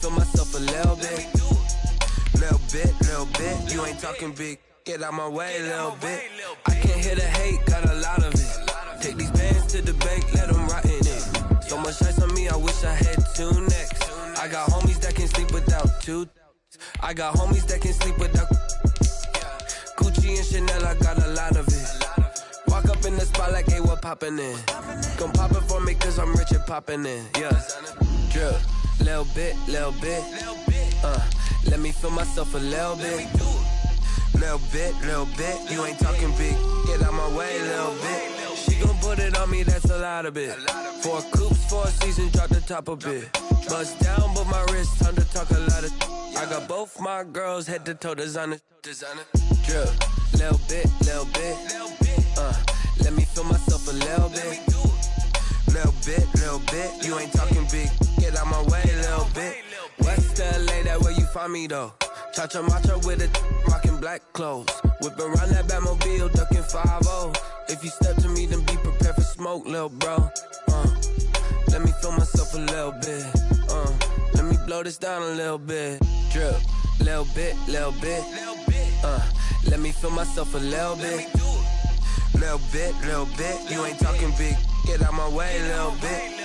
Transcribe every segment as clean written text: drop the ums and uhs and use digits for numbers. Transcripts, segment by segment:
feel myself a little bit. Little bit. You ain't talking big. Get out my way a little bit. I can't hear the hate, got a lot of it. Take these bands to the bank, let them rot in it. So much ice on me, I wish I had 2 necks. I got homies that can sleep without 2. I got homies that can sleep without Gucci and Chanel, I got a lot of it. Walk up in the spot like, hey, what poppin' in? Come pop it for me, cause I'm rich and poppin' in. Yeah, drip, little bit. Let me feel myself a little bit. Little bit. You ain't talking big. Get out my way a little bit. She gon' put it on me, that's a lot of it. 4 coops, 4 seasons, drop the top a bit. Bust down, but my wrist, time to talk a lot of. I got both my girls head to toe designer. Drip, little bit. Let me feel myself a little bit. Little bit. You ain't talking big. Get out my way a little bit. West LA, that where you find me though. Cha-cha matcha with it, rockin' black clothes. Whippin' around that Batmobile, duckin' 5-0. If you step to me, then be prepared for smoke, lil' bro. Let me feel myself a little bit. Let me blow this down a little bit. Drip, little bit. Let me feel myself a little bit. Little bit. You ain't talking big. Get out my way a little bit.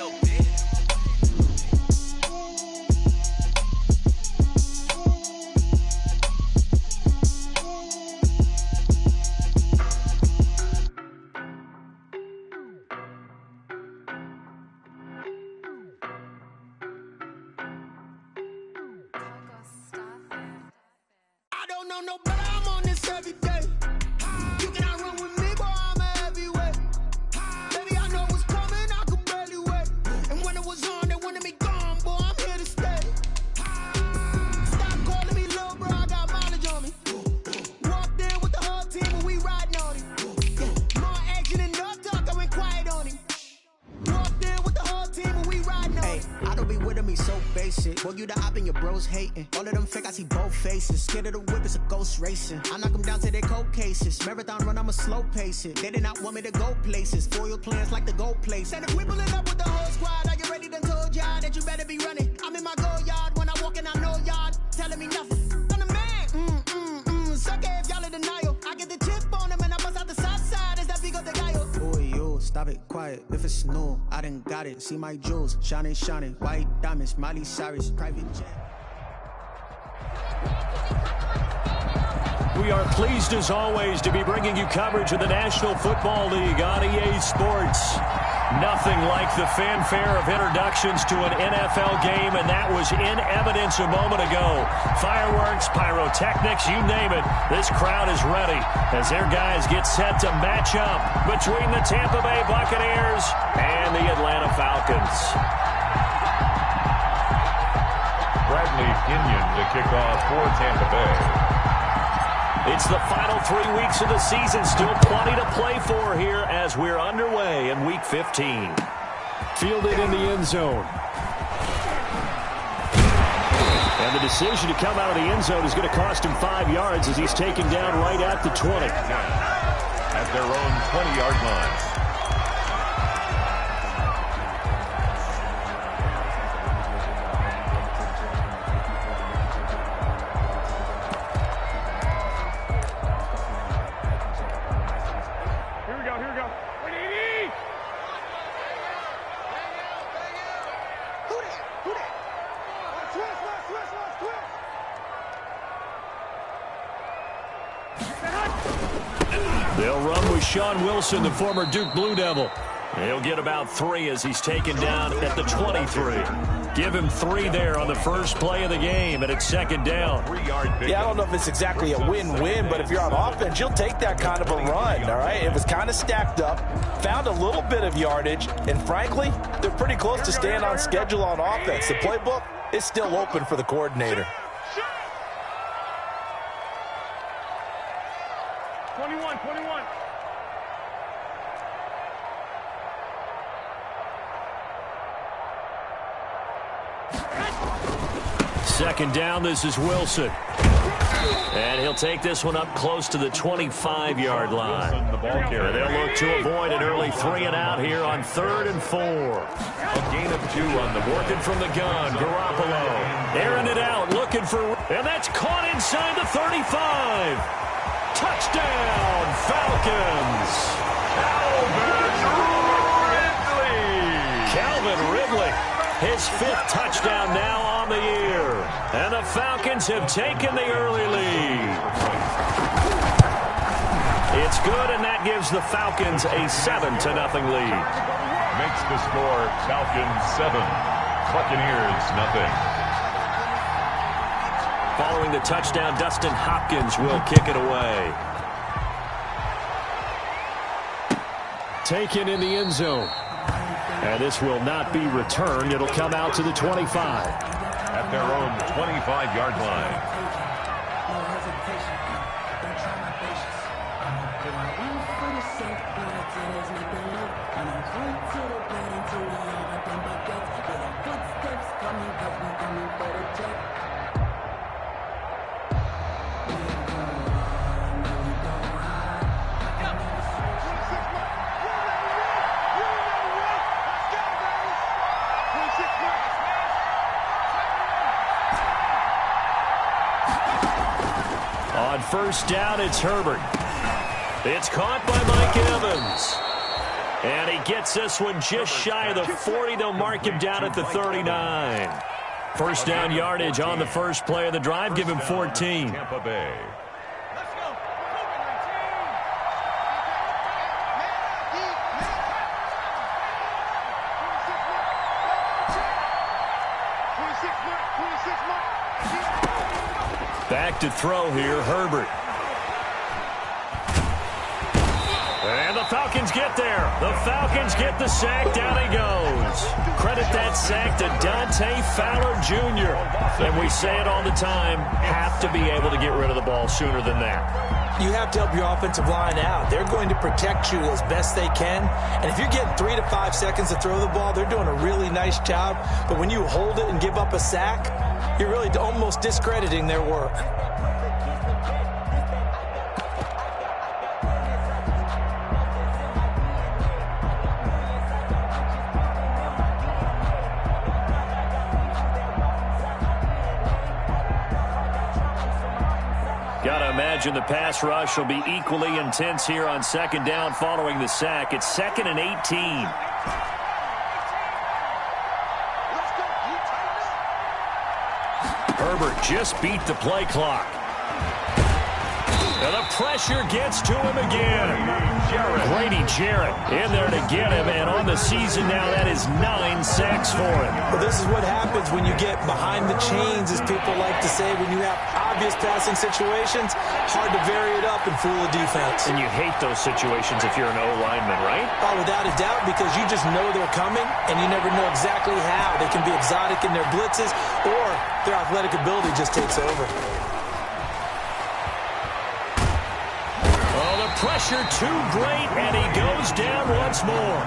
No, but I'm on this every day. You cannot run with me, boy, I'm a heavyweight. Baby, I know what's coming, I could barely wait. And when it was on, they wanted me gone, boy, I'm here to stay. Stop calling me little bro, I got mileage on me. Walked in with the whole team and we riding on him. More action and no talk, I went quiet on him. Walked in with the whole team and we riding on him. I don't be with me so basic. Boy, you the op and your bros hating. All of them fake, I see both faces. Scared of the whip, it's a ghost racing. I knock them down to their cold cases. Marathon run, I'ma slow pace it. They did not want me to go places. Foil plans like the gold place. And if we pulling up with the whole squad, are you ready? Done told y'all that you better be running. I'm in my go yard. When I walk in, I know y'all telling me nothing. I'm the man. Suck it if y'all in denial. I get the chip on them and I bust out the south side. Is that big of the guy? Boy, yo, stop it, quiet. If it's new, I done got it. See my jewels, shining. White diamonds, Miley Cyrus, private jet. We are pleased as always to be bringing you coverage of the National Football League on EA Sports. Nothing like the fanfare of introductions to an NFL game, and that was in evidence a moment ago. Fireworks, pyrotechnics, you name it. This crowd is ready as their guys get set to match up between the Tampa Bay Buccaneers and the Atlanta Falcons. Bradley Pinion to kick off for Tampa Bay. It's the final 3 weeks of the season. Still plenty to play for here as we're underway in Week 15. Fielded in the end zone. And the decision to come out of the end zone is going to cost him 5 yards as he's taken down right at the 20. At their own 20-yard line. They'll run with Sean Wilson, the former Duke Blue Devil. He'll get about 3 as he's taken down at the 23. Give him 3 there on the first play of the game, and it's second down. Yeah, I don't know if it's exactly a win-win, but if you're on offense, you'll take that kind of a run, all right? It was kind of stacked up, found a little bit of yardage, and frankly, they're pretty close to staying on schedule on offense. The playbook is still open for the coordinator. 21. Second down, this is Wilson. And he'll take this one up close to the 25-yard line. And they'll look to avoid an early 3-and-out here on 3rd and 4. A gain of 2 on the board. Working from the gun, Garoppolo. Airing it out, looking for... And that's caught inside the 35. Touchdown, Falcons. Calvin Ridley, his 5th touchdown now on the year. And the Falcons have taken the early lead. It's good, and that gives the Falcons a 7-0 lead. Makes the score Falcons 7, Buccaneers 0. Following the touchdown, Dustin Hopkins will kick it away. Taken in the end zone. And this will not be returned. It'll come out to the 25. At their own 25-yard line. On first down, it's Herbert. It's caught by Mike Evans. And he gets this one just shy of the 40. They'll mark him down at the 39. First down yardage on the first play of the drive. Give him 14. Tampa Bay. Back to throw here, Herbert. And the Falcons get there. The Falcons get the sack. Down he goes. Credit that sack to Dante Fowler Jr. And we say it all the time, have to be able to get rid of the ball sooner than that. You have to help your offensive line out. They're going to protect you as best they can. And if you're getting 3 to 5 seconds to throw the ball, they're doing a really nice job. But when you hold it and give up a sack, you're really almost discrediting their work. Gotta imagine the pass rush will be equally intense here on second down following the sack. It's 2nd and 18. Herbert just beat the play clock. And the pressure gets to him again. Grady Jarrett in there to get him, and on the season now, that is 9 sacks for him. Well, this is what happens when you get behind the chains, as people like to say. When you have obvious passing situations, hard to vary it up and fool the defense. And you hate those situations if you're an O-lineman, right? Oh, without a doubt, because you just know they're coming, and you never know exactly how. They can be exotic in their blitzes, or their athletic ability just takes over. Pressure too great, and he goes down once more.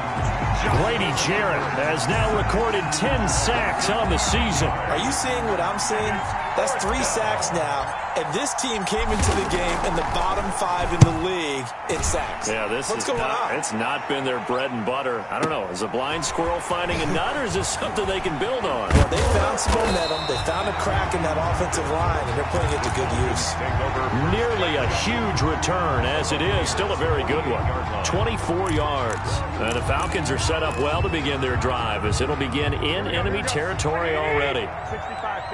Grady Jarrett has now recorded 10 sacks on the season. Are you seeing what I'm seeing? That's 3 sacks now, and this team came into the game in the bottom 5 in the league in sacks. Yeah, what's going on? It's not been their bread and butter. I don't know. Is a blind squirrel finding a nut, or is this something they can build on? Well, they found some momentum. They found a crack in that offensive line, and they're putting it to good use. Nearly a huge return, as it is. Still a very good one. 24 yards. And the Falcons are set up well to begin their drive, as it'll begin in enemy territory already. 65.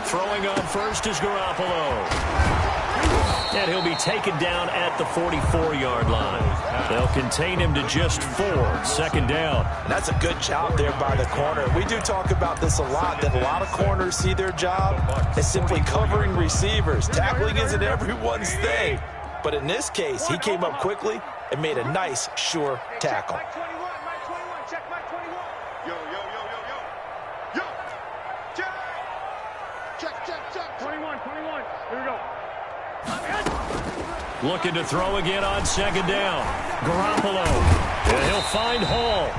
Throwing on first is Garoppolo. And he'll be taken down at the 44-yard line. They'll contain him to just 4. 2nd down. That's a good job there by the corner. We do talk about this a lot, that a lot of corners see their job as simply covering receivers. Tackling isn't everyone's thing. But in this case, he came up quickly and made a nice, sure tackle. Looking to throw again on 2nd down. Garoppolo. And he'll find Hall.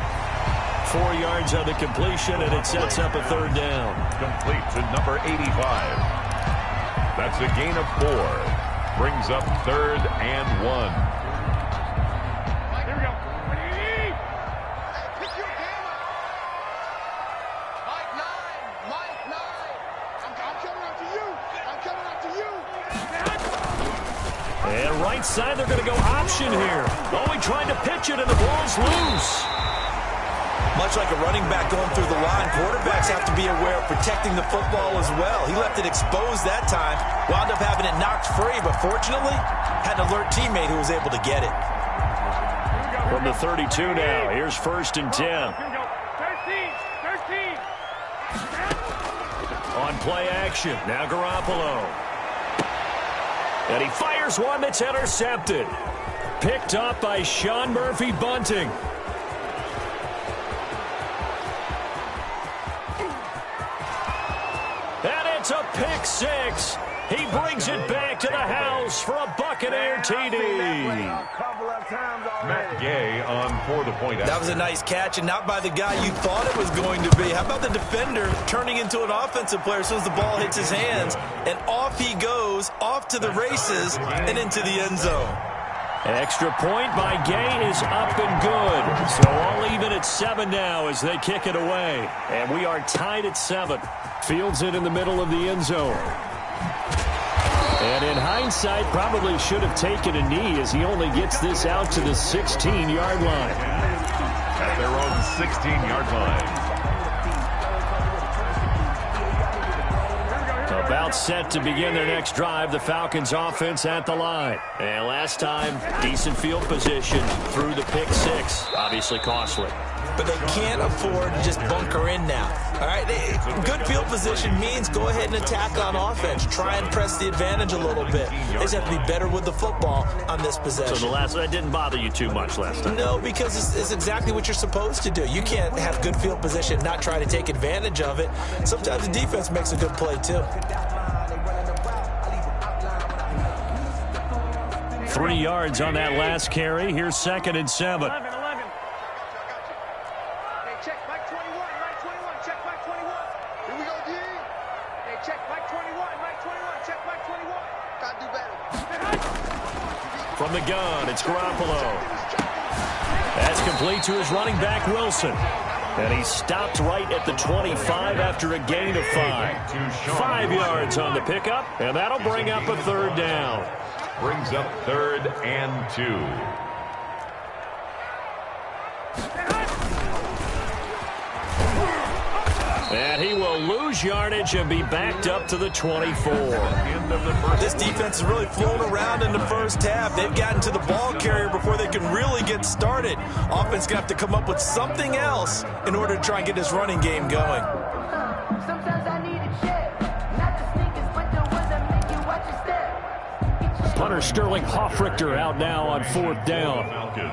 4 yards on the completion, and it sets up a third down. Complete to number 85. That's a gain of 4. Brings up 3rd and 1. Here we go. Mike 9. I'm coming out to you. I'm coming out to you. And right side, they're going to go option here. Oh, he tried to pitch it, and the ball's loose. Much like a running back going through the line, quarterbacks have to be aware of protecting the football as well. He left it exposed that time, wound up having it knocked free, but fortunately, had an alert teammate who was able to get it. From the 32 now, here's 1st and 10. Here we go. 13. On play action, now Garoppolo. And he fires one that's intercepted. Picked up by Sean Murphy Bunting. And it's a pick 6. He brings it back to the house for a Buccaneer TD. Matt Gay on for the point. That was a nice catch, and not by the guy you thought it was going to be. How about the defender turning into an offensive player as soon as the ball hits his hands, and off he goes, off to the races, and into the end zone. Extra point by Gay is up and good. So all even at 7 now as they kick it away. And we are tied at 7. Fields it in the middle of the end zone. And in hindsight, probably should have taken a knee as he only gets this out to the 16-yard line. At their own 16-yard line. About set to begin their next drive, the Falcons offense at the line. And last time, decent field position through the pick 6. Obviously costly. But they can't afford to just bunker in now. All right, good field position means go ahead and attack on offense. Try and press the advantage a little bit. They just have to be better with the football on this possession. So that didn't bother you too much last time? No, because it's exactly what you're supposed to do. You can't have good field position and not try to take advantage of it. Sometimes the defense makes a good play too. 3 yards on that last carry. Here's 2nd and 7. 11. Check Mike 21. Check Mike 21. Here we go, D. Hey, check Mike 21. Check Mike 21. Gotta do better. From the gun, it's Garoppolo. That's complete to his running back, Wilson. And he stopped right at the 25 after a gain of 5. 5 yards on the pickup, and that'll bring up a third down. Brings up 3rd and 2. And he will lose yardage and be backed up to the 24. This defense has really flown around in the first half. They've gotten to the ball carrier before they can really get started. Offense going to have to come up with something else in order to try and get this running game going. Sometimes I need a check, not the sneakers, but the ones that make you watch your step. Punter Sterling Hoffrichter out now on 4th down. Falcons.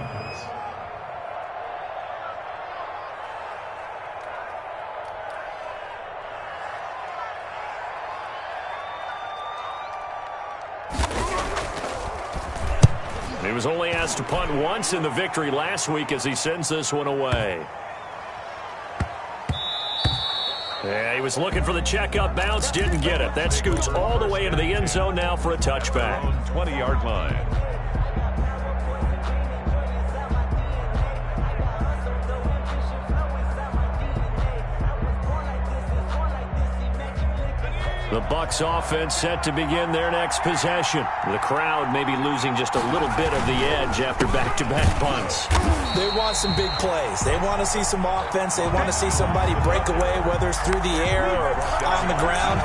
He was only asked to punt once in the victory last week as he sends this one away. Yeah, he was looking for the checkup bounce, didn't get it. That scoots all the way into the end zone now for a touchback. 20-yard line. The Bucs offense set to begin their next possession. The crowd may be losing just a little bit of the edge after back-to-back punts. They want some big plays. They want to see some offense. They want to see somebody break away, whether it's through the air or on the ground.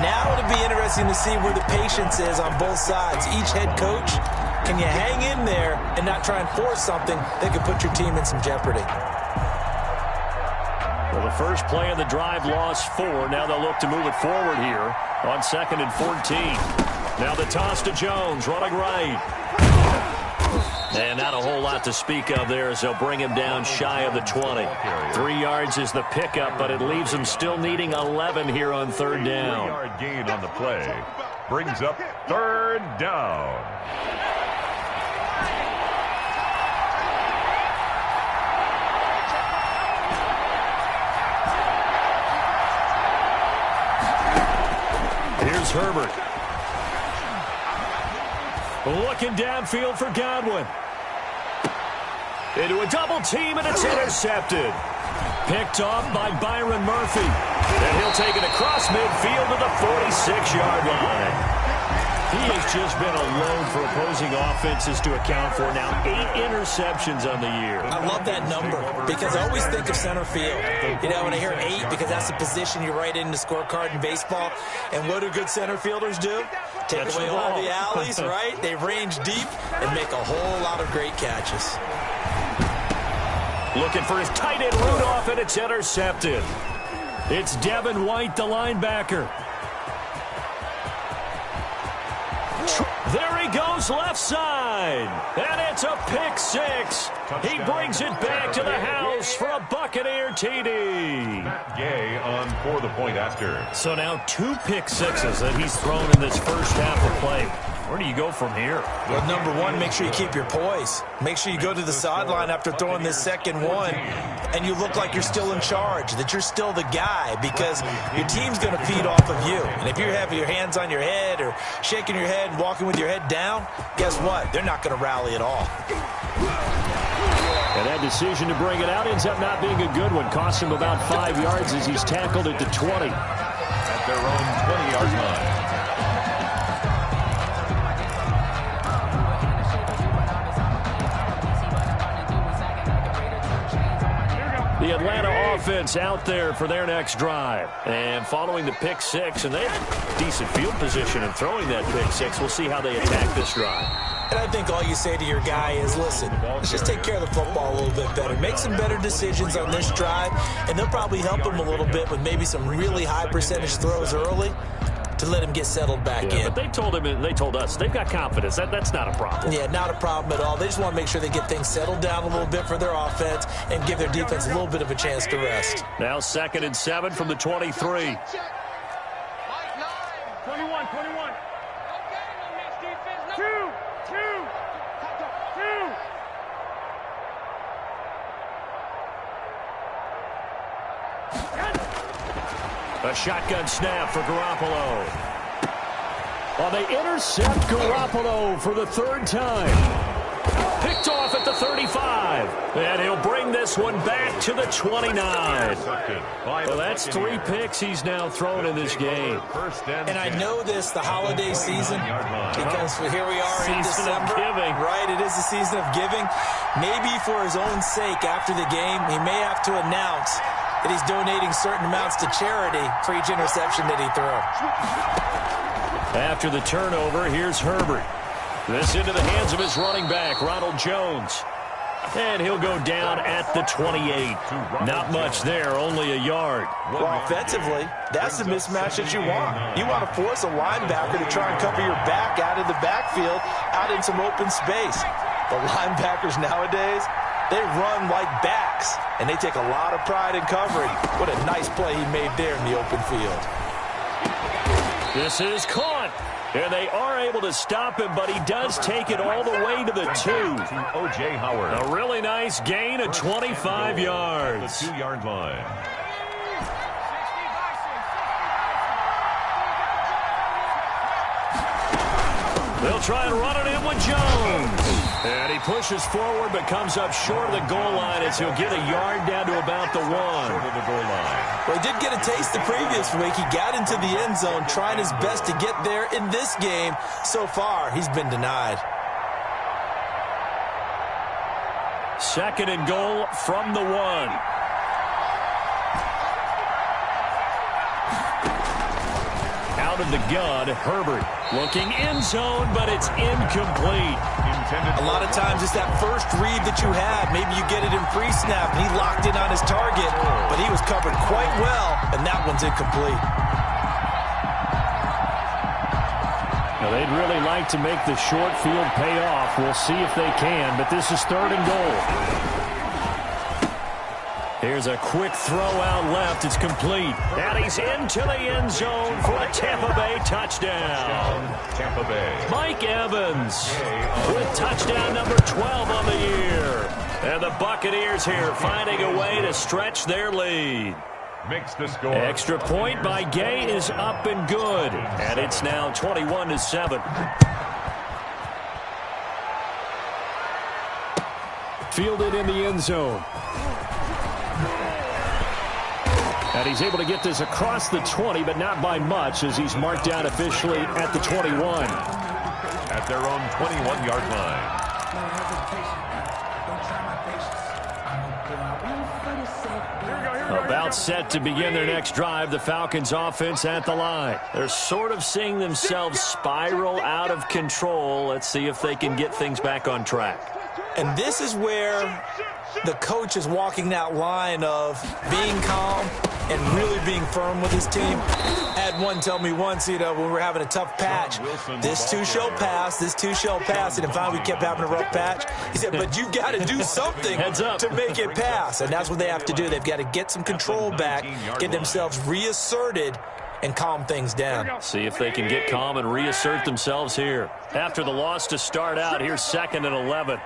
Now it'll be interesting to see where the patience is on both sides. Each head coach, can you hang in there and not try and force something that could put your team in some jeopardy? Well, the first play of the drive lost 4. Now they'll look to move it forward here on 2nd and 14. Now the toss to Jones, running right. And not a whole lot to speak of there as they'll bring him down shy of the 20. 3 yards is the pickup, but it leaves him still needing 11 here on 3rd down. 3-yard gain on the play. Brings up 3rd down. Herbert. Looking downfield for Godwin. Into a double team, and it's intercepted. Picked off by Byron Murphy. And he'll take it across midfield to the 46-yard line. He has just been a load for opposing offenses to account for now. 8 interceptions on the year. I love that number because I always think of center field. You know, when I hear 8, because that's the position you write in the scorecard in baseball. And what do good center fielders do? Take away all the alleys, right? They range deep and make a whole lot of great catches. Looking for his tight end Rudolph, and it's intercepted. It's Devin White, the linebacker. There he goes, left side. And it's a pick 6. He brings it back to the house for a Buccaneer TD. Matt Gay on for the point after. So now 2 pick 6s that he's thrown in this first half of play. Where do you go from here? Well, number one, make sure you keep your poise. Make sure you go to the sideline after throwing this second one, and you look like you're still in charge, that you're still the guy, because your team's going to feed off of you. And if you have your hands on your head or shaking your head and walking with your head down, guess what? They're not going to rally at all. And that decision to bring it out ends up not being a good one. Cost him about 5 yards as he's tackled at the 20. At their own 20-yard line. The Atlanta offense out there for their next drive. And following the pick 6, and they have decent field position in throwing that pick 6. We'll see how they attack this drive. And I think all you say to your guy is, listen, let's just take care of the football a little bit better. Make some better decisions on this drive, and they'll probably help him a little bit with maybe some really high percentage throws early to let him get settled back in. But they told him and they told us they've got confidence. That's not a problem. Yeah, not a problem at all. They just want to make sure they get things settled down a little bit for their offense and give their defense a little bit of a chance to rest. Now 2nd and 7 from the 23. 21. Two. A shotgun snap for Garoppolo. Well, they intercept Garoppolo for the 3rd time. Picked off at the 35. And he'll bring this one back to the 29. Well, that's 3 picks he's now thrown in this game. And I know this, the holiday season, because here we are in December. Giving. Right, it is the season of giving. Maybe for his own sake after the game, he may have to announce that he's donating certain amounts to charity for each interception that he throws. After the turnover, here's Herbert. This into the hands of his running back, Ronald Jones. And he'll go down at the 28. Not much there, only a yard. Well, offensively, that's the mismatch that you want. You want to force a linebacker to try and cover your back out of the backfield, out in some open space. The linebackers nowadays, they run like backs, and they take a lot of pride in covering. What a nice play he made there in the open field. This is caught. And they are able to stop him, but he does take it all the way to the 2. O.J. Howard. A really nice gain of 25 yards. The 2-yard line. They'll try and run it in with Jones. And he pushes forward but comes up short of the goal line as he'll get a yard down to about the 1. Short of the goal line. Well, he did get a taste the previous week. He got into the end zone, trying his best to get there in this game. So far, he's been denied. 2nd and goal from the 1. Out of the gun, Herbert looking end zone, but it's incomplete. A lot of times it's that first read that you have. Maybe you get it in pre-snap, and he locked in on his target, but he was covered quite well, and that one's incomplete. Now, they'd really like to make the short field pay off. We'll see if they can, but this is 3rd and goal. Here's a quick throw out left. It's complete. And he's into the end zone for a Tampa Bay touchdown. Tampa Bay. Mike Evans with touchdown number 12 on the year. And the Buccaneers here finding a way to stretch their lead. makes the score. Extra point by Gay is up and good. And it's now 21-7. Fielded in the end zone. And he's able to get this across the 20, but not by much, as he's marked down officially at the 21. At their own 21-yard line. About set to begin their next drive, the Falcons offense at the line. They're sort of seeing themselves spiral out of control. Let's see if they can get things back on track. And this is where the coach is walking that line of being calm and really being firm with his team. I had one tell me once, when we were having a tough patch, this too shall pass, this too shall pass. And finally we kept having a rough patch. He said, but you got to do something to make it pass. And that's what they have to do. They've got to get some control back, get themselves reasserted, and calm things down. See if they can get calm and reassert themselves here. After the loss to start out, here's 2nd and 11.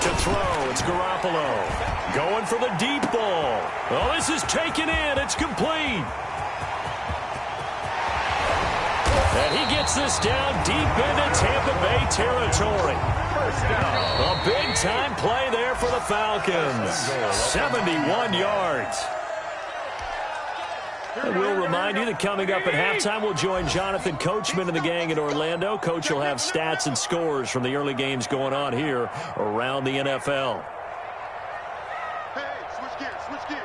To throw, it's Garoppolo. Going for the deep ball. Oh, this is taken in. It's complete. And he gets this down deep into Tampa Bay territory. A big-time play there for the Falcons. 71 yards. And we'll remind you that coming up at halftime, we'll join Jonathan Coachman and the gang in Orlando. Coach will have stats and scores from the early games going on here around the NFL. Hey, switch gears, switch gears.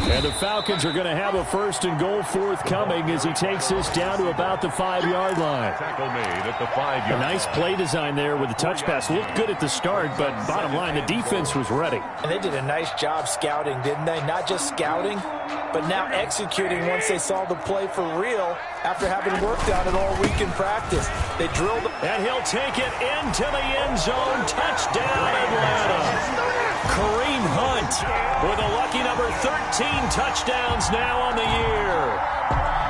And the Falcons are going to have a 1st and goal forthcoming as he takes this down to about the 5-yard line. Tackle made at the 5-yard line. A nice play design there with the touch pass. Looked good at the start, but bottom line, the defense was ready. And they did a nice job scouting, didn't they? Not just scouting, but now executing once they saw the play for real after having worked on it all week in practice. They drilled it. And he'll take it into the end zone. Touchdown, Atlanta. Kareem Hunt with a lucky number 13 touchdowns now on the year.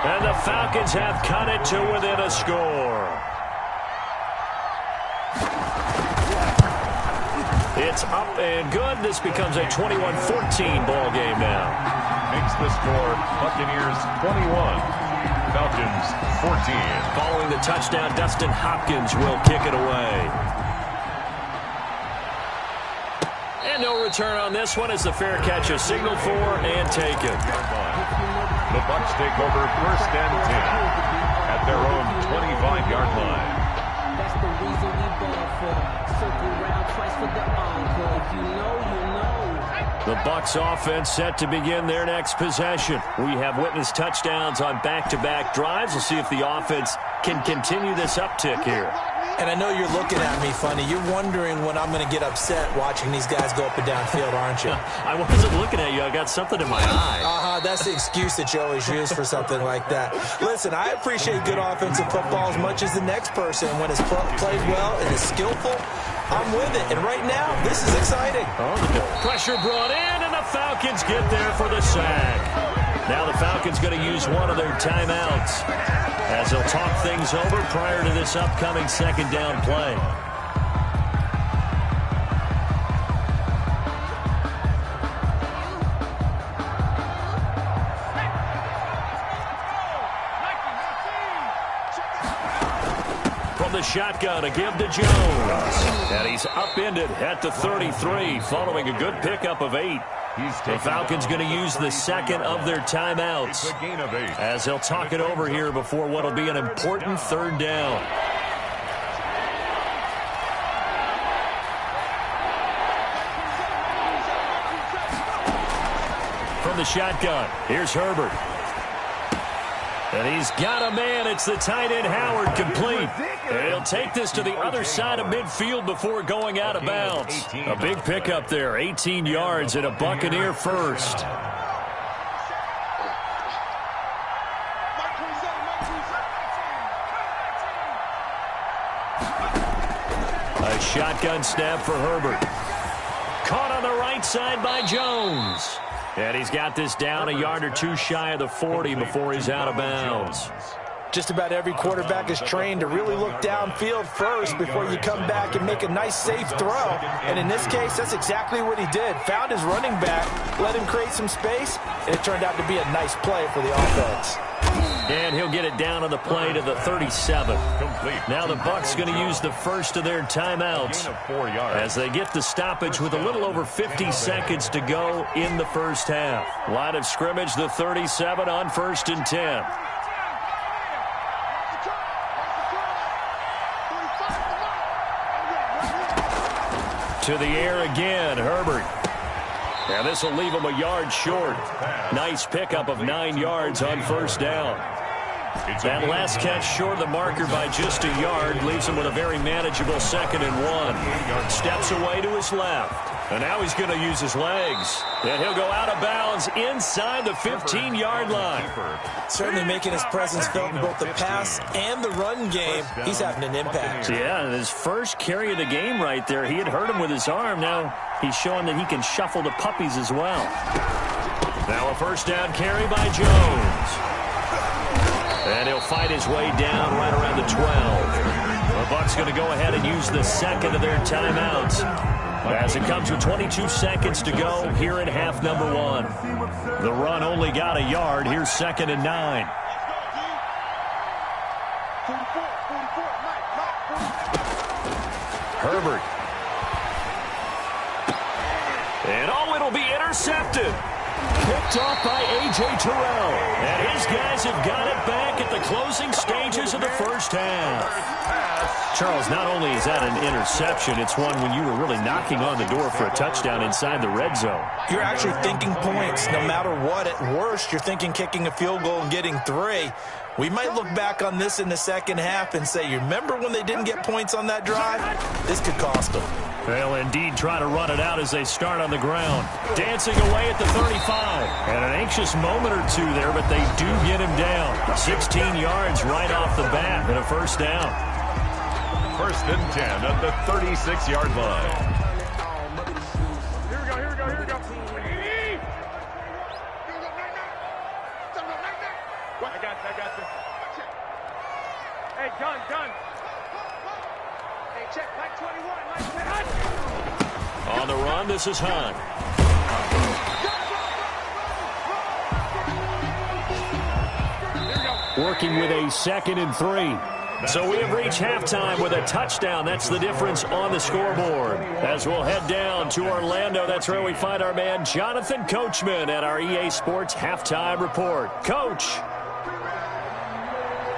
And the Falcons have cut it to within a score. It's up and good. This becomes a 21-14 ball game now. Makes the score Buccaneers 21, Falcons 14. Following the touchdown, Dustin Hopkins will kick it away. And no return on this one as the fair catch is signaled for and taken. The Bucs take over 1st and 10 at their own 25-yard line. That's the reason we ball for. Circle round twice for the encore. If you know, you know. The Bucs offense set to begin their next possession. We have witnessed touchdowns on back-to-back drives. We'll see if the offense can continue this uptick here. And I know you're looking at me funny. You're wondering when I'm going to get upset watching these guys go up and down field, aren't you? I wasn't looking at you. I got something in my eye. That's the excuse that you always use for something like that. Listen, I appreciate good offensive football as much as the next person. When it's played well and is skillful, I'm with it. And right now, this is exciting. Pressure brought in, and the Falcons get there for the sack. Now the Falcons going to use one of their timeouts as they'll talk things over prior to this upcoming 2nd down play. From the shotgun, a give to Jones. And he's upended at the 33 following a good pickup of 8. The Falcons going to use the 2nd of their timeouts as they'll talk it over here before what will be an important 3rd down. From the shotgun, here's Herbert. And he's got a man. It's the tight end Howard, complete. And he'll take this to the other side of midfield before going out of bounds. A big pickup there, 18 yards and a Buccaneer first. A shotgun snap for Herbert. Caught on the right side by Jones. And he's got this down a yard or two shy of the 40 before he's out of bounds. Just about every quarterback is trained to really look downfield first before you come back and make a nice, safe throw. And in this case, that's exactly what he did. Found his running back, let him create some space, and it turned out to be a nice play for the offense. And he'll get it down on the play to the 37. Now the Bucs going to use the first of their timeouts as they get the stoppage with a little over 50 seconds to go in the first half. Line of scrimmage, the 37 on 1st and 10. To the air again, Herbert. And this will leave him a yard short. Nice pickup of 9 yards on 1st down. That last catch short of the marker by just a yard leaves him with a very manageable 2nd and 1. Steps away to his left. And now he's going to use his legs. And he'll go out of bounds inside the 15-yard line. Certainly making his presence felt in both the pass and the run game. He's having an impact. Yeah, his first carry of the game right there. He had hurt him with his arm. Now he's showing that he can shuffle the puppies as well. Now a 1st down carry by Jones. And he'll fight his way down right around the 12. The Bucs going to go ahead and use the second of their timeouts as it comes with 22 seconds to go here in half number 1. The run only got a yard. Here's 2nd and 9. Herbert. And oh, it'll be intercepted. Picked off by A.J. Terrell. And his guys have got it back at the closing stages of the first half. Charles, not only is that an interception, it's one when you were really knocking on the door for a touchdown inside the red zone. You're actually thinking points no matter what. At worst, you're thinking kicking a field goal and getting 3. We might look back on this in the second half and say, you remember when they didn't get points on that drive? This could cost them. They'll indeed try to run it out as they start on the ground. Dancing away at the 35. And an anxious moment or two there, but they do get him down. 16 yards right off the bat and a 1st down. 1st and 10 at the 36-yard line. Here we go. I got this. Hey, done. Hey, check, Mike 21. On the run, this is Hunt. Working with a 2nd and 3. So we have reached halftime with a touchdown. That's the difference on the scoreboard. As we'll head down to Orlando, that's where we find our man Jonathan Coachman at our EA Sports Halftime Report. Coach.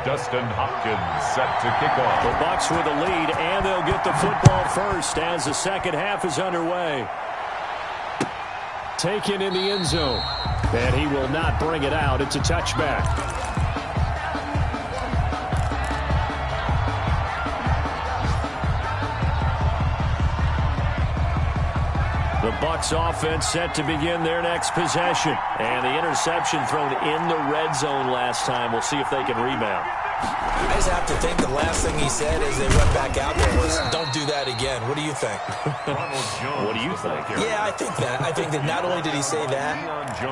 Dustin Hopkins set to kick off. The Bucs with a lead, and they'll get the football first as the second half is underway. Taken in the end zone. And he will not bring it out. It's a touchback. The Bucs offense set to begin their next possession. And the interception thrown in the red zone last time. We'll see if they can rebound. I just have to think the last thing he said as they went back out there was, don't do that again. What do you think? What do you think? Yeah, I think that. I think that not only did he say that,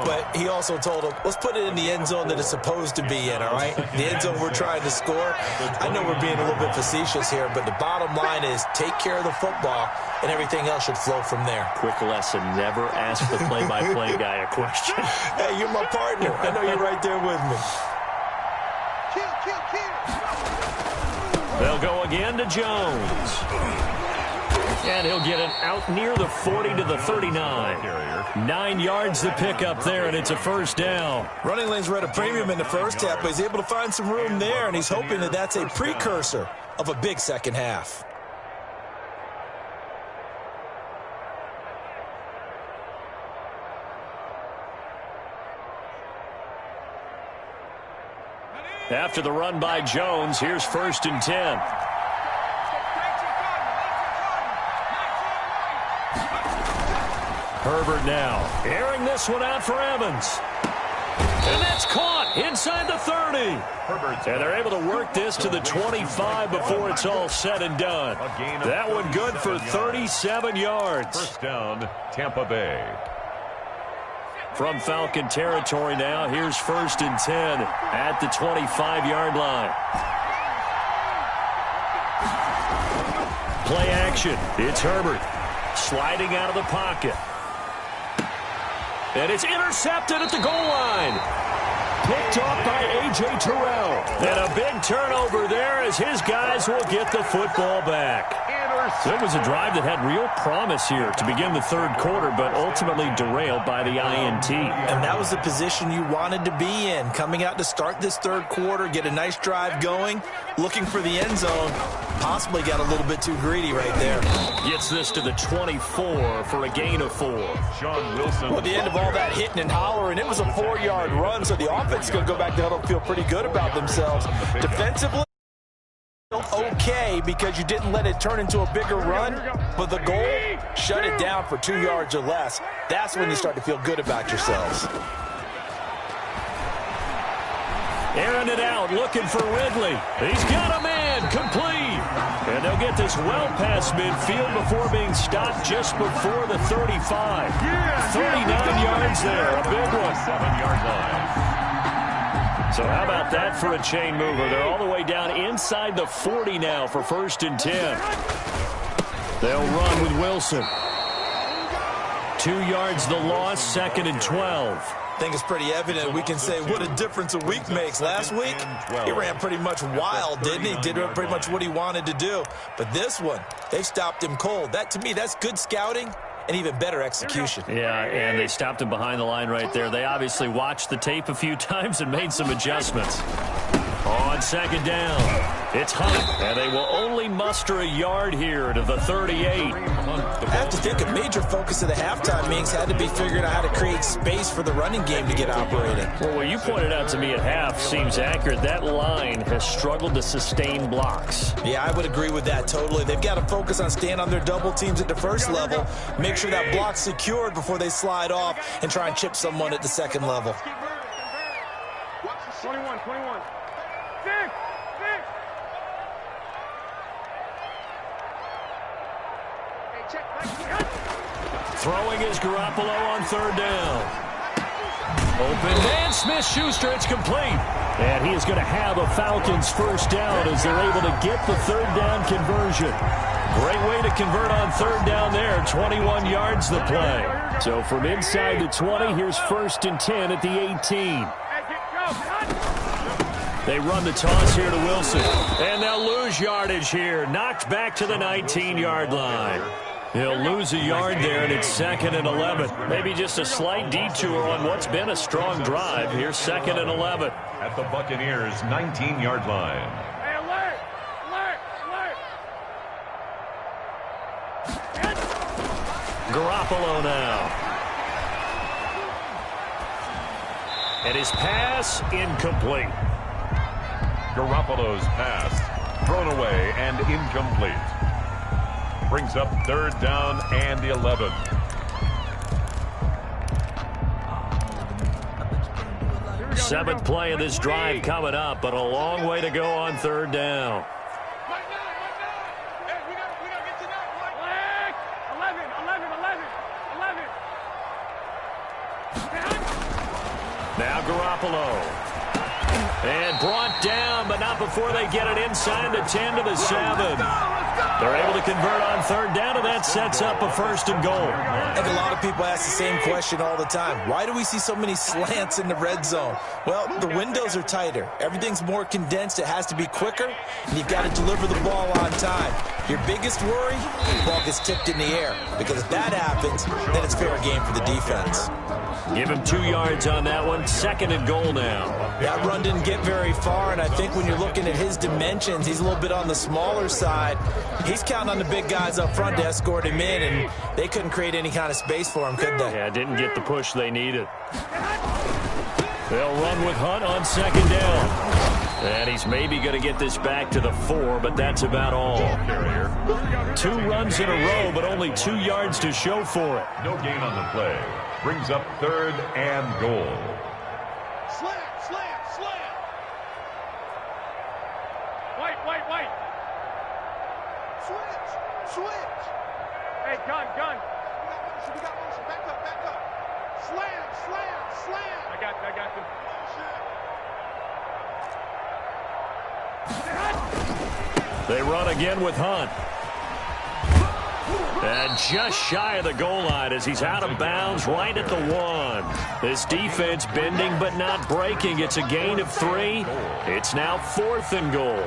but he also told him, let's put it in the end zone that it's supposed to be in, all right? The end zone we're trying to score. I know we're being a little bit facetious here, but the bottom line is take care of the football, and everything else should flow from there. Quick lesson, never ask the play-by-play guy a question. Hey, you're my partner. I know you're right there with me. They'll go again to Jones. And he'll get it out near the 40 to the 39. 9 yards to pick up there, and it's a 1st down. Running lanes were at a premium in the first half, but he's able to find some room there, and he's hoping that that's a precursor of a big second half. After the run by Jones, here's 1st and 10. Herbert now airing this one out for Evans. And that's caught inside the 30. And they're able to work this to the 25 before it's all said and done. That one good for 37 yards. First down, Tampa Bay. From Falcon territory now, here's 1st and 10 at the 25-yard line. Play action. It's Herbert sliding out of the pocket. And it's intercepted at the goal line. Picked off by A.J. Terrell. And a big turnover there as his guys will get the football back. So it was a drive that had real promise here to begin the third quarter, but ultimately derailed by the INT. And that was the position you wanted to be in. Coming out to start this third quarter, get a nice drive going, looking for the end zone. Possibly got a little bit too greedy right there. Gets this to the 24 for a gain of 4. Sean Wilson. Well, at the end of all that hitting and hollering, it was a 4-yard run, so the offense is going to go back to huddle and feel pretty good about themselves. Defensively, okay, because you didn't let it turn into a bigger run, but the goal, shut it down for 2 yards or less. That's when you start to feel good about yourselves. Airing it out, looking for Ridley. He's got a man, complete. And they'll get this well past midfield before being stopped just before the 35. 39 yards there, a big one. 7-yard line. So how about that for a chain mover? They're all the way down inside the 40 now for 1st and 10. They'll run with Wilson. 2 yards the loss, 2nd and 12. I think it's pretty evident. We can say what a difference a week makes. Last week, he ran pretty much wild, didn't he? Did pretty much what he wanted to do. But this one, they've stopped him cold. That, to me, that's good scouting and even better execution. Yeah, and they stopped him behind the line right there. They obviously watched the tape a few times and made some adjustments. On 2nd down, it's Hunt, and they will only muster a yard here to the 38. I have to think a major focus of the halftime meetings had to be figuring out how to create space for the running game to get operating. Well, what you pointed out to me at half seems accurate. That line has struggled to sustain blocks. Yeah, I would agree with that totally. They've got to focus on staying on their double teams at the first level, make sure that block's secured before they slide off and try and chip someone at the second level. 21. Throwing is Garoppolo on 3rd down. Open man, Smith-Schuster, it's complete. And he is going to have a Falcons 1st down as they're able to get the 3rd down conversion. Great way to convert on 3rd down there. 21 yards the play. So from inside the 20, here's 1st and 10 at the 18. They run the toss here to Wilson. And they'll lose yardage here. Knocked back to the 19-yard line. He'll lose a yard there, and it's 2nd and 11. Maybe just a slight detour on what's been a strong drive. Here's 2nd and 11. At the Buccaneers' 19-yard line. Hey, alert! Garoppolo now. And his pass incomplete. Garoppolo's pass thrown away and incomplete. Brings up 3rd down and the 11. Seventh play of this drive coming up, but a long way to go on 3rd down. Now Garoppolo. And brought down, but not before they get it inside the 10 to the 7. They're able to convert on 3rd down, and that sets up a 1st and goal. I think a lot of people ask the same question all the time. Why do we see so many slants in the red zone? Well, the windows are tighter. Everything's more condensed. It has to be quicker, and you've got to deliver the ball on time. Your biggest worry, the ball gets tipped in the air. Because if that happens, then it's fair game for the defense. Give him 2 yards on that one. 2nd and goal now. That run didn't get very far, and I think when you're looking at his dimensions, he's a little bit on the smaller side. He's counting on the big guys up front to escort him in, and they couldn't create any kind of space for him, could they? Yeah, didn't get the push they needed. They'll run with Hunt on 2nd down. And he's maybe going to get this back to the 4, but that's about all. 2 runs in a row, but only 2 yards to show for it. No gain on the play. Brings up 3rd and goal. Gun. We got motion. Back up. Slam. I got this. They run again with Hunt. And just shy of the goal line as he's out of bounds right at the 1. This defense bending but not breaking. It's a gain of 3. It's now 4th and goal.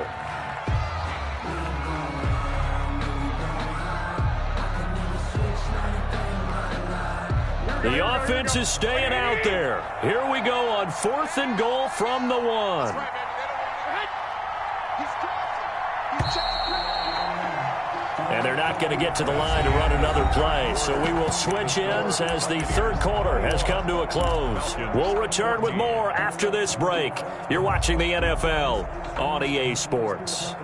The offense is staying out there. Here we go on 4th and goal from the 1. And they're not going to get to the line to run another play. So we will switch ends as the 3rd quarter has come to a close. We'll return with more after this break. You're watching the NFL on EA Sports.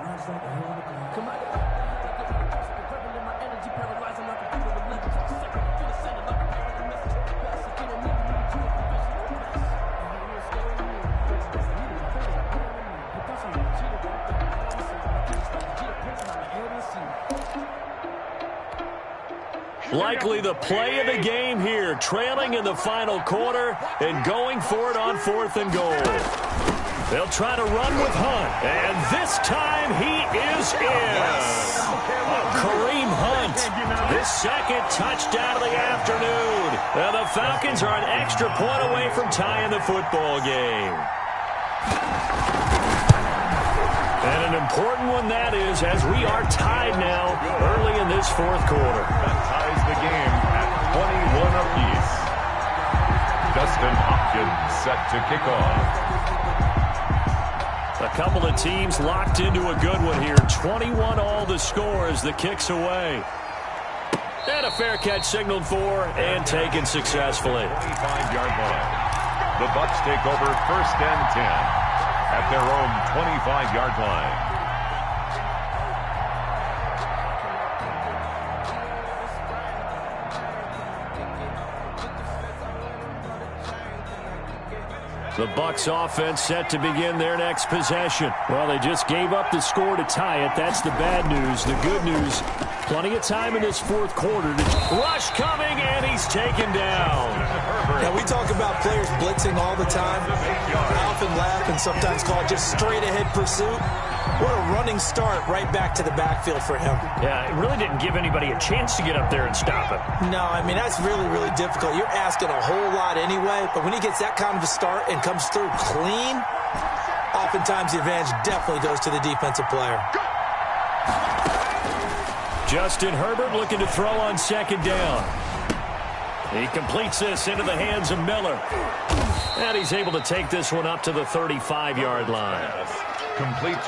Likely the play of the game here, trailing in the final quarter and going for it on 4th and goal. They'll try to run with Hunt, and this time he is in. Kareem Hunt, his 2nd touchdown of the afternoon. And the Falcons are an extra point away from tying the football game. And an important one that is, as we are tied now early in this 4th quarter. That ties the game at 21 apiece. Dustin Hopkins set to kick off. A couple of teams locked into a good one here. 21 all the score as the kick's away. And a fair catch signaled for and taken successfully. 25-yard line. The Bucs take over 1st and 10. At their own 25-yard line. The Bucs offense set to begin their next possession. Well, they just gave up the score to tie it. That's the bad news. The good news, plenty of time in this 4th quarter. Rush coming, and he's taken down. Now, we talk about players blitzing all the time. I often laugh and sometimes call it just straight-ahead pursuit. What a running start right back to the backfield for him. Yeah, it really didn't give anybody a chance to get up there and stop it. No, I mean, that's really, really difficult. You're asking a whole lot anyway, but when he gets that kind of a start and comes through clean, oftentimes the advantage definitely goes to the defensive player. Justin Herbert looking to throw on 2nd down. He completes this into the hands of Miller. And he's able to take this one up to the 35-yard line.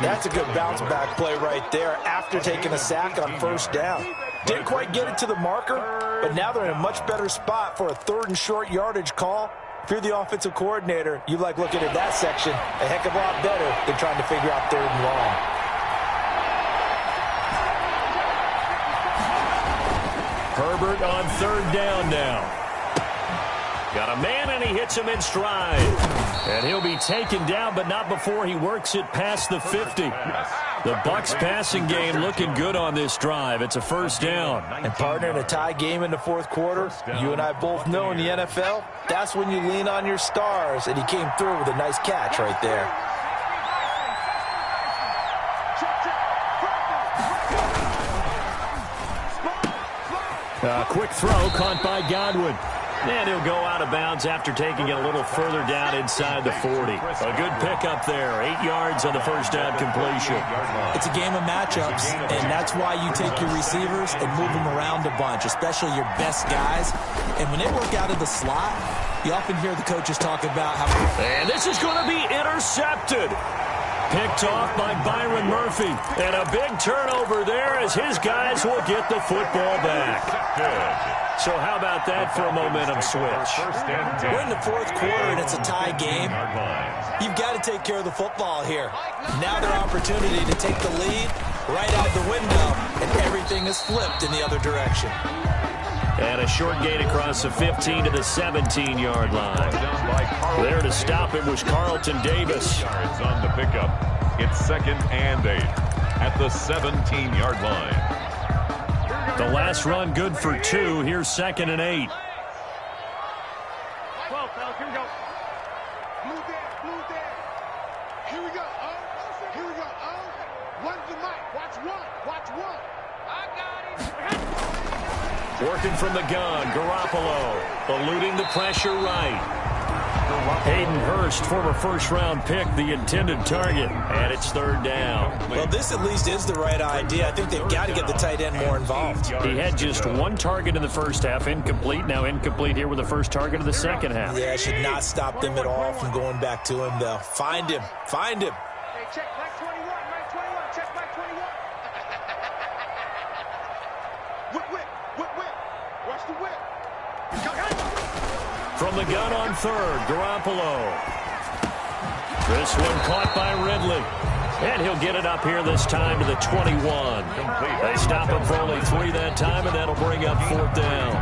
That's a good bounce-back play right there after taking a sack on 1st down. Didn't quite get it to the marker, but now they're in a much better spot for a 3rd and short yardage call. If you're the offensive coordinator, you like looking at that section a heck of a lot better than trying to figure out 3rd and long. Herbert on 3rd down now. Got a man, and he hits him in stride. And he'll be taken down, but not before he works it past the 50. The Bucs passing game looking good on this drive. It's a 1st down. And partner, in a tie game in the 4th quarter, you and I both know in the NFL, that's when you lean on your stars. And he came through with a nice catch right there. Quick throw caught by Godwin. And he'll go out of bounds after taking it a little further down inside the 40. A good pickup there. 8 yards on the 1st down completion. It's a game of matchups, and that's why you take your receivers and move them around a bunch, especially your best guys. And when they work out of the slot, you often hear the coaches talk about how... And this is going to be intercepted. Picked off by Byron Murphy. And a big turnover there as his guys will get the football back. Good. So how about that for a momentum switch? We're in the 4th quarter, and it's a tie game. You've got to take care of the football here. Now their opportunity to take the lead right out the window, and everything is flipped in the other direction. And a short gain across the 15 to the 17-yard line. There to stop it was Carlton Davis. Yards on the pickup. It's 2nd and 8 at the 17-yard line. The last run good for 2. Here's 2nd and 8. 12, fellas, here we go. Blue there. Here we go. Here we go. One's the mic. Watch one. I got him. Working from the gun, Garoppolo eluding the pressure right. Hayden Hurst, former first-round pick, the intended target, and it's 3rd down. Well, this at least is the right idea. I think they've got to get the tight end more involved. He had just 1 target in the first half, incomplete. Now incomplete here with the first target of the second half. Yeah, it should not stop them at all from going back to him, though. Find him. Hey, check Mike 21. Check Mike 21. Whip. Watch the whip. From the gun on 3rd, Garoppolo. This one caught by Ridley. And he'll get it up here this time to the 21. They stop him for only 3 that time, and that'll bring up 4th down.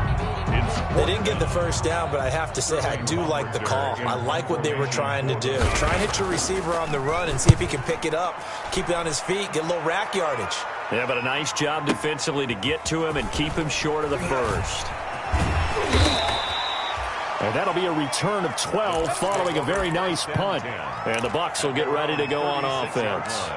They didn't get the first down, but I have to say I do like the call. I like what they were trying to do. Try and hit your receiver on the run and see if he can pick it up, keep it on his feet, get a little rack yardage. Yeah, but a nice job defensively to get to him and keep him short of the first. And that'll be a return of 12 following a very nice punt. And the Bucs will get ready to go on offense.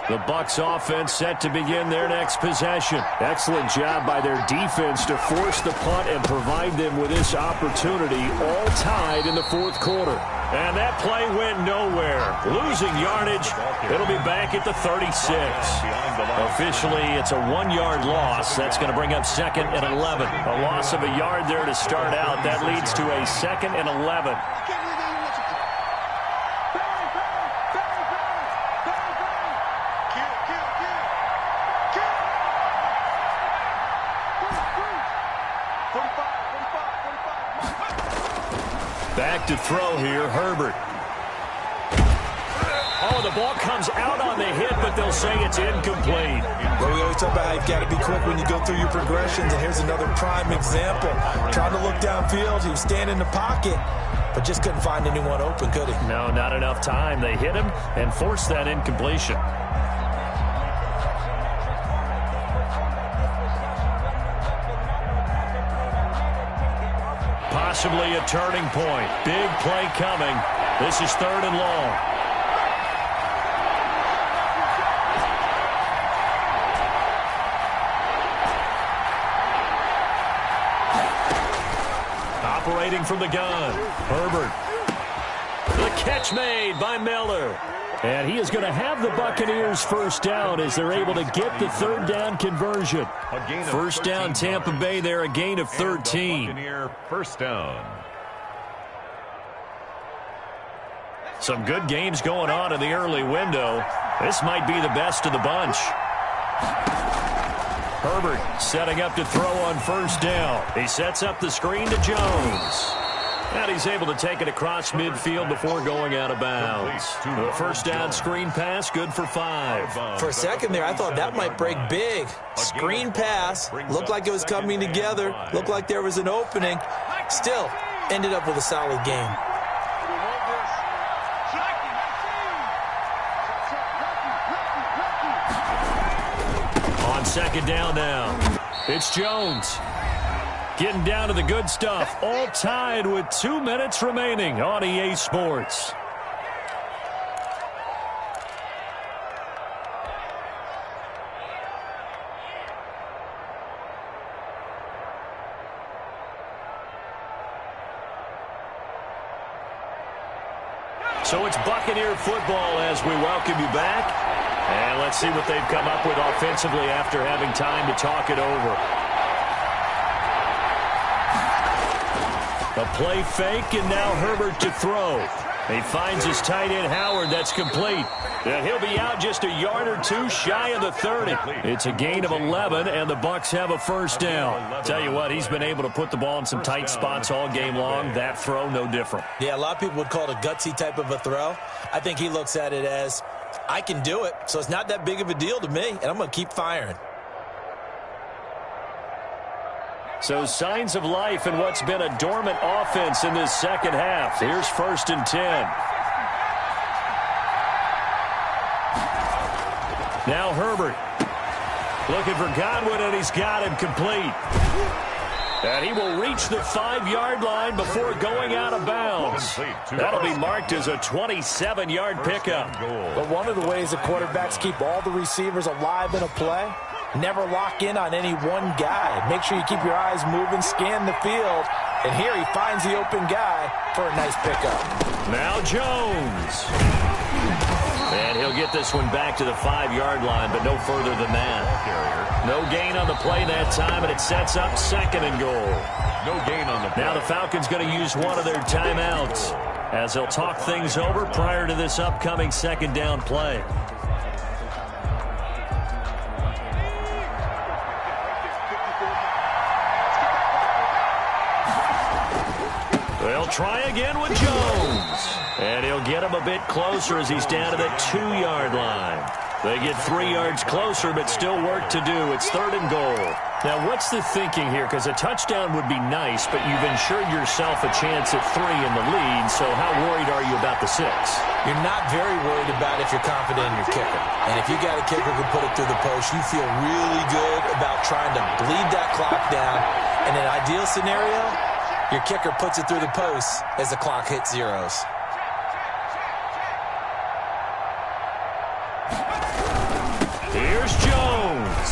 The Bucs offense set to begin their next possession. Excellent job by their defense to force the punt and provide them with this opportunity, all tied in the 4th quarter. And that play went nowhere. Losing yardage. It'll be back at the 36. Officially, it's a 1-yard loss. That's going to bring up 2nd and 11. A loss of a yard there to start out. That leads to a 2nd and 11. Back to throw here, Herbert. Oh, the ball comes out on the hit, but they'll say it's incomplete. Well, we always talk about how you've got to be quick when you go through your progressions, and here's another prime example. Trying to look downfield, he was standing in the pocket, but just couldn't find anyone open, could he? No, not enough time. They hit him and forced that incompletion. Possibly a turning point. Big play coming. This is 3rd and long. Operating from the gun. Herbert. The catch made by Miller. And he is going to have the Buccaneers first down as they're able to get the 3rd down conversion. First down, Tampa Bay there, a gain of 13. Buccaneer first down. Some good games going on in the early window. This might be the best of the bunch. Herbert setting up to throw on first down. He sets up the screen to Jones. And he's able to take it across midfield before going out of bounds. The first down screen pass, good for 5. For a second there, I thought that might break big. Screen pass, looked like it was coming together, looked like there was an opening. Still, ended up with a solid game. On 2nd down now, it's Jones. Getting down to the good stuff, all tied with 2 minutes remaining on EA Sports. So it's Buccaneer football as we welcome you back. And let's see what they've come up with offensively after having time to talk it over. A play fake, and now Herbert to throw. He finds his tight end Howard. That's complete. And he'll be out just a yard or 2 shy of the 30. It's a gain of 11, and the Bucs have a first down. Tell you what, he's been able to put the ball in some tight spots all game long. That throw, no different. Yeah, a lot of people would call it a gutsy type of a throw. I think he looks at it as, I can do it, so it's not that big of a deal to me, and I'm going to keep firing. So signs of life in what's been a dormant offense in this second half. Here's 1st and 10. Now Herbert looking for Godwin, and he's got him complete. And he will reach the 5-yard line before going out of bounds. That'll be marked as a 27-yard pickup. But one of the ways that quarterbacks keep all the receivers alive in a play, never lock in on any one guy. Make sure you keep your eyes moving, scan the field. And here he finds the open guy for a nice pickup. Now Jones. And he'll get this one back to the 5-yard line, but no further than that. No gain on the play that time, and it sets up 2nd and goal. No gain on the play. Now the Falcons going to use one of their timeouts as they'll talk things over prior to this upcoming 2nd down play. They'll try again with Jones. And he'll get him a bit closer as he's down to the 2-yard line. They get 3 yards closer, but still work to do. It's 3rd and goal. Now, what's the thinking here? Because a touchdown would be nice, but you've ensured yourself a chance at 3 in the lead, so how worried are you about the 6? You're not very worried about if you're confident in your kicker. And if you got a kicker who put it through the post, you feel really good about trying to bleed that clock down. In an ideal scenario, your kicker puts it through the post as the clock hits zeros. Here's Jones.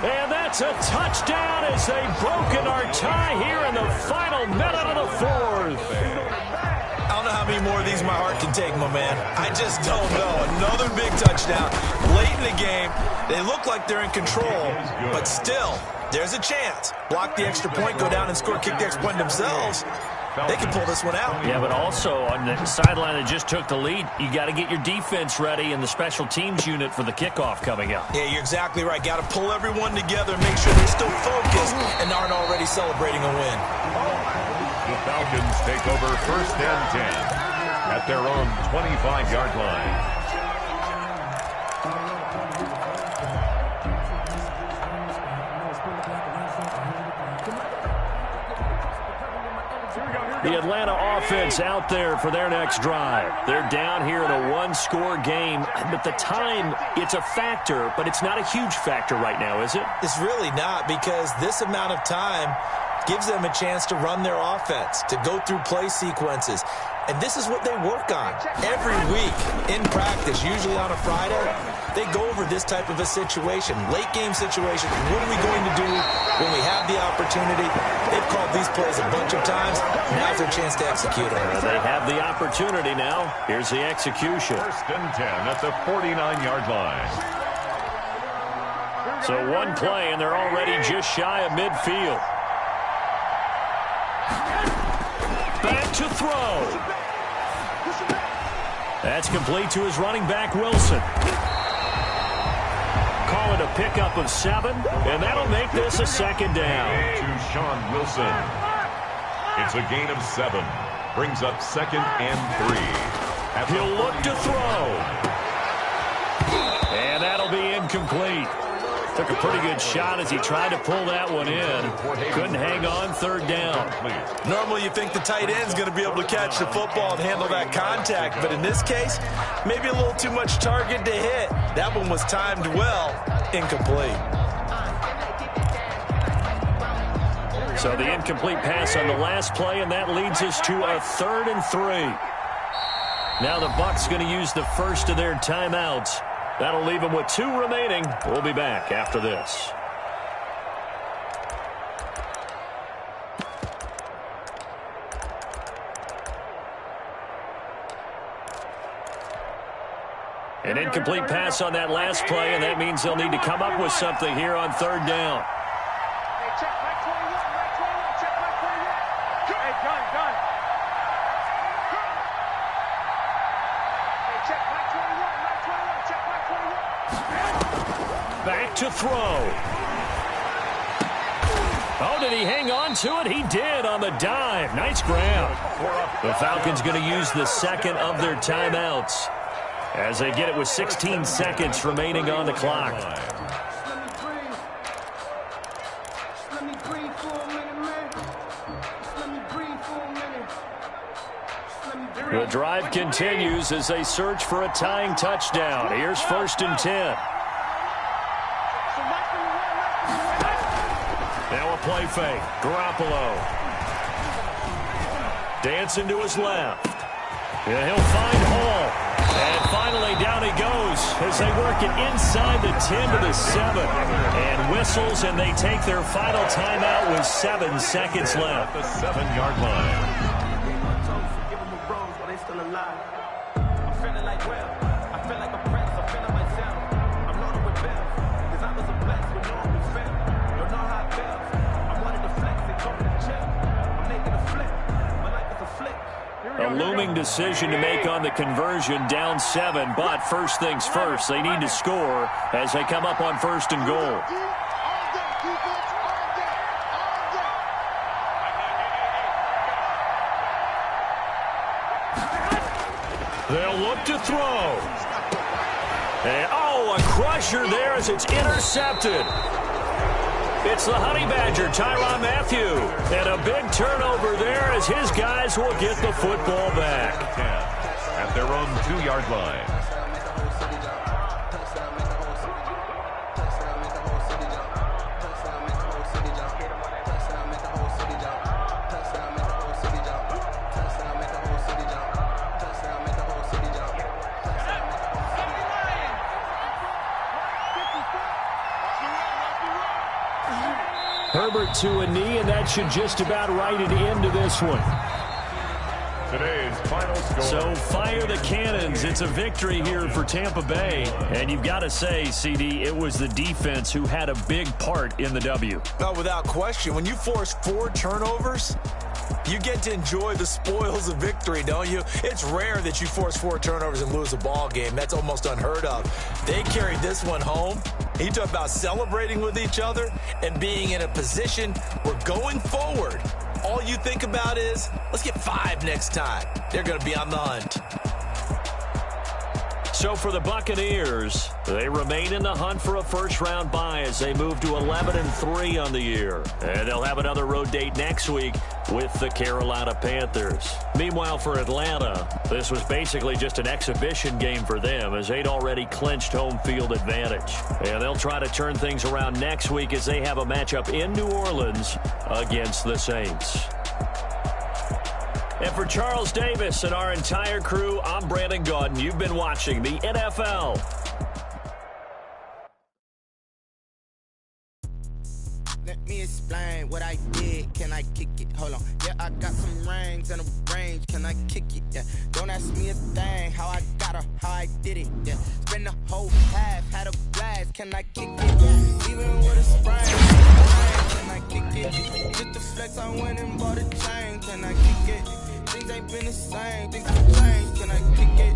And that's a touchdown as they've broken our tie here in the final minute of the 4th. I don't know how many more of these my heart can take, my man. I just don't know. Another big touchdown late in the game. They look like they're in control, but still, there's a chance. Block the extra point, go down and score, kick the extra point themselves. They can pull this one out. Yeah, but also on the sideline that just took the lead, you got to get your defense ready and the special teams unit for the kickoff coming up. Yeah, you're exactly right. Got to pull everyone together, make sure they're still focused and aren't already celebrating a win. The Falcons take over 1st and 10 at their own 25-yard line. The Atlanta offense out there for their next drive. They're down here in a 1-score game, but the time, it's a factor, but it's not a huge factor right now, is it? It's really not, because this amount of time gives them a chance to run their offense, to go through play sequences. And this is what they work on every week in practice, usually on a Friday. They go over this type of a situation, late game situation. What are we going to do when we have the opportunity? They've called these plays a bunch of times. Now's their chance to execute them. They have the opportunity now. Here's the execution. 1st and 10 at the 49-yard line. So one play, and they're already just shy of midfield. Back to throw. That's complete to his running back, Wilson. Call it a pickup of 7, and that'll make this a 2nd down. To Sean Wilson. It's a gain of 7. Brings up 2nd and 3. He'll look to throw. And that'll be incomplete. Took a pretty good shot as he tried to pull that one in. Couldn't hang on, 3rd down. Normally you think the tight end's going to be able to catch the football and handle that contact, but in this case, maybe a little too much target to hit. That one was timed well, incomplete. So the incomplete pass on the last play, and that leads us to a 3rd and 3. Now the Bucs going to use the first of their timeouts. That'll leave them with 2 remaining. We'll be back after this. An incomplete pass on that last play, and that means they'll need to come up with something here on 3rd down. Back to throw. Oh, did he hang on to it? He did on the dive. Nice grab. The Falcons going to use the 2nd of their timeouts as they get it with 16 seconds remaining on the clock. The drive continues as they search for a tying touchdown. Here's 1st and 10. play fake. Garoppolo. Dancing to his left. And he'll find Hall. And finally down he goes as they work it inside the 10 to the 7. And whistles, and they take their final timeout with 7 seconds left. At the 7-yard line. A looming decision to make on the conversion, down 7, but first things first, they need to score as they come up on 1st and goal. They'll look to throw. And, oh, a crusher there as it's intercepted. It's the Honey Badger, Tyrann Mathieu. And a big turnover there as his guys will get the football back. At their own 2-yard line. Herbert to a knee, and that should just about write it into this one. Today's final score. So fire the cannons. It's a victory here for Tampa Bay. And you've got to say, CD, it was the defense who had a big part in the W. No, without question. When you force 4 turnovers, you get to enjoy the spoils of victory, don't you? It's rare that you force 4 turnovers and lose a ball game. That's almost unheard of. They carried this one home. He talked about celebrating with each other and being in a position where going forward, all you think about is, let's get 5 next time. They're going to be on the hunt. So for the Buccaneers, they remain in the hunt for a first-round bye as they move to 11-3 on the year. And they'll have another road date next week with the Carolina Panthers. Meanwhile, for Atlanta, this was basically just an exhibition game for them as they'd already clinched home field advantage. And they'll try to turn things around next week as they have a matchup in New Orleans against the Saints. And for Charles Davis and our entire crew, I'm Brandon Gaudin. You've been watching the NFL. Let me explain what I did. Can I kick it? Hold on. Yeah, I got some rings and a range. Can I kick it? Yeah. Don't ask me a thing. How I got her, how I did it. Yeah. Spend the whole half, had a blast. Can I kick it? Yeah. Even with a sprain. Can I kick it? Just the flex, I went and bought a chain. Can I kick it? Things ain't been the same. Things have changed. Can I kick it?